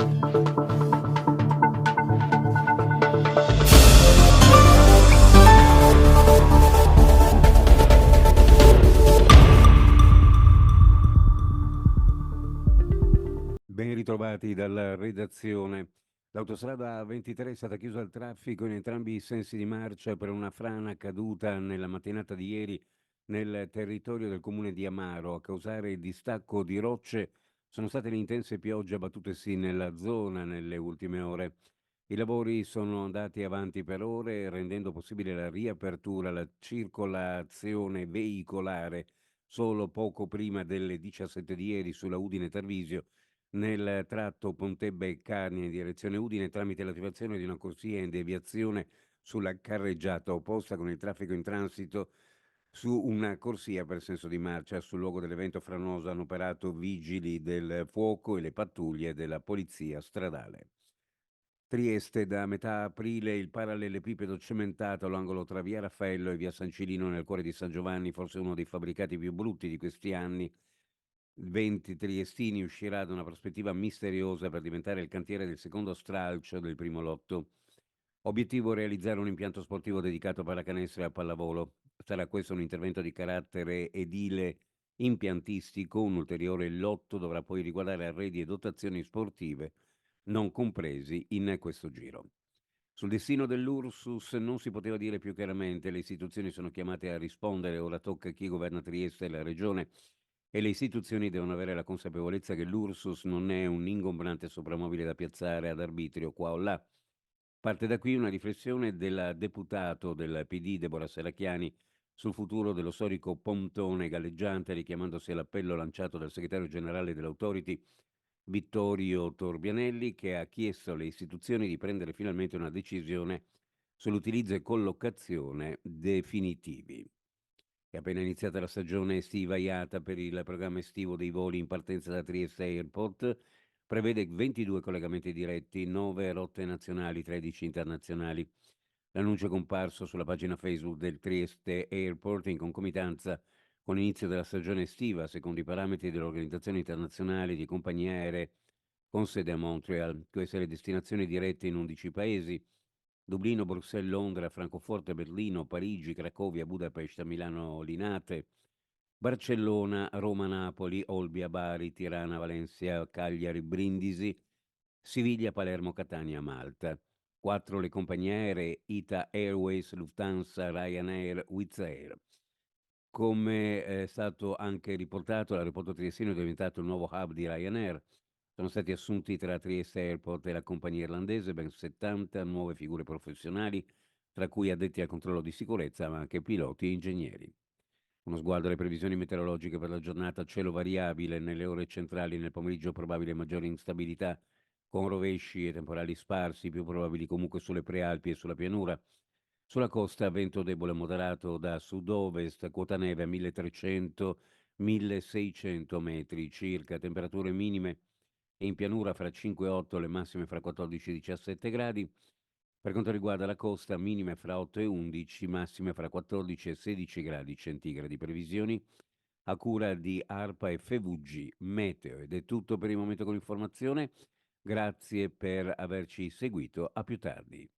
Ben ritrovati dalla redazione. L'autostrada A23 è stata chiusa al traffico in entrambi i sensi di marcia per una frana caduta nella mattinata di ieri nel territorio del comune di Amaro. A causare il distacco di rocce sono state le intense piogge abbattutesi nella zona nelle ultime ore. I lavori sono andati avanti per ore, rendendo possibile la riapertura, la circolazione veicolare solo poco prima delle 17 di ieri sulla Udine Tarvisio nel tratto Pontebbe-Carni in direzione Udine tramite l'attivazione di una corsia in deviazione sulla carreggiata opposta con il traffico in transito su una corsia per senso di marcia. Sul luogo dell'evento franoso hanno operato vigili del fuoco e le pattuglie della polizia stradale. Trieste, da metà aprile il parallelepipedo cementato all'angolo tra via Raffaello e via San Cilino nel cuore di San Giovanni, forse uno dei fabbricati più brutti di questi anni. 20 triestini uscirà da una prospettiva misteriosa per diventare il cantiere del secondo stralcio del primo lotto. Obiettivo: realizzare un impianto sportivo dedicato a pallacanestro e a pallavolo. Sarà questo un intervento di carattere edile impiantistico. Un ulteriore lotto dovrà poi riguardare arredi e dotazioni sportive non compresi in questo giro. Sul destino dell'Ursus non si poteva dire più chiaramente. Le istituzioni sono chiamate a rispondere. Ora tocca a chi governa Trieste e la regione, e le istituzioni devono avere la consapevolezza che l'Ursus non è un ingombrante soprammobile da piazzare ad arbitrio qua o là. Parte da qui una riflessione del deputato del PD Deborah Serracchiani sul futuro dello storico pontone galleggiante, richiamandosi all'appello lanciato dal segretario generale dell'Authority Vittorio Torbianelli, che ha chiesto alle istituzioni di prendere finalmente una decisione sull'utilizzo e collocazione definitivi. È appena iniziata la stagione estiva IATA per il programma estivo dei voli in partenza da Trieste Airport. Prevede 22 collegamenti diretti, 9 rotte nazionali, 13 internazionali. L'annuncio è comparso sulla pagina Facebook del Trieste Airport in concomitanza con l'inizio della stagione estiva, secondo i parametri dell'Organizzazione Internazionale di Compagnie Aeree con sede a Montreal. Queste le destinazioni dirette in 11 paesi: Dublino, Bruxelles, Londra, Francoforte, Berlino, Parigi, Cracovia, Budapest, Milano, Linate, Barcellona, Roma, Napoli, Olbia, Bari, Tirana, Valencia, Cagliari, Brindisi, Siviglia, Palermo, Catania, Malta. 4 le compagnie aeree: ITA Airways, Lufthansa, Ryanair, Wizz Air. Come è stato anche riportato, l'aeroporto triestino è diventato il nuovo hub di Ryanair. Sono stati assunti tra Trieste Airport e la compagnia irlandese ben 70 nuove figure professionali, tra cui addetti al controllo di sicurezza, ma anche piloti e ingegneri. Uno sguardo alle previsioni meteorologiche per la giornata: cielo variabile nelle ore centrali, nel pomeriggio probabile maggiore instabilità, con rovesci e temporali sparsi, più probabili comunque sulle prealpi e sulla pianura. Sulla costa vento debole moderato da sud-ovest, quota neve a 1300-1600 metri circa, temperature minime e in pianura fra 5 e 8, le massime fra 14 e 17 gradi. Per quanto riguarda la costa, minime fra 8 e 11, massime fra 14 e 16 gradi centigradi. Previsioni a cura di ARPA e FVG Meteo. Ed è tutto per il momento con l'informazione. Grazie per averci seguito. A più tardi.